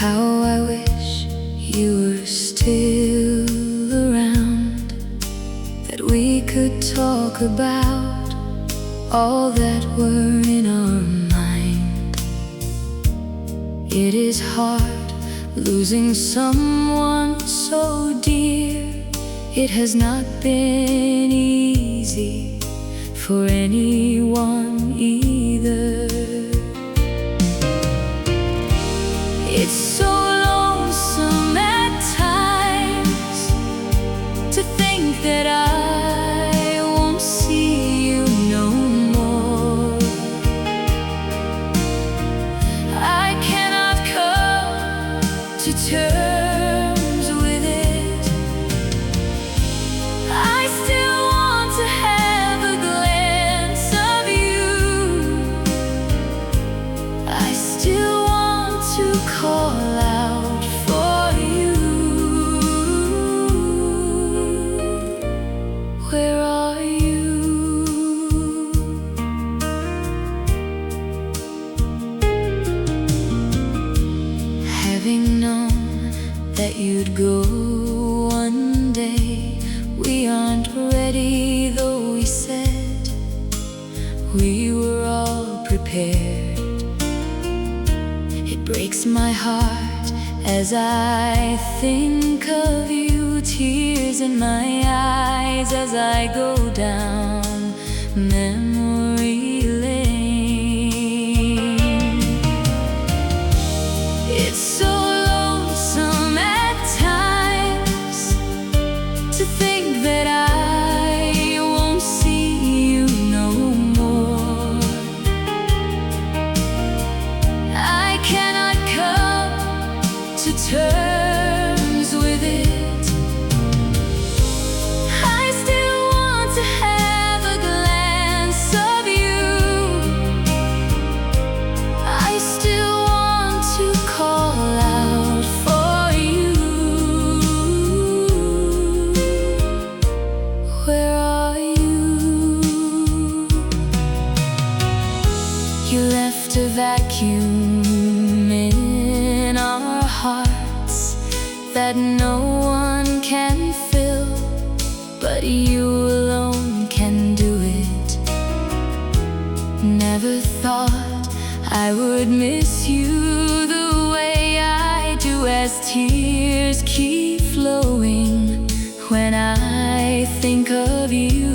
How I wish you were still around, that we could talk about all that were in our mind. It is hard losing someone so dear. It has not been easy for anyone either. It's so lonesome at times to think that I won't see you no more. I cannot come to terms with it. I still want to have a glance of you. I still want to call out for you. Where are you? Having known that you'd go one day, we aren't ready, though we said we were all prepared. It breaks my heart as I think of you, tears in my eyes as I go down memory lane. It's so lonesome at times to think that I won't see you no more. I cannot come to terms with it. I still want to have a glance of you. I still want to call out for you. Where are you? You left a vacuum in our hearts that no one can fill, but you alone can do it. Never thought I would miss you the way I do, as tears keep flowing when I think of you.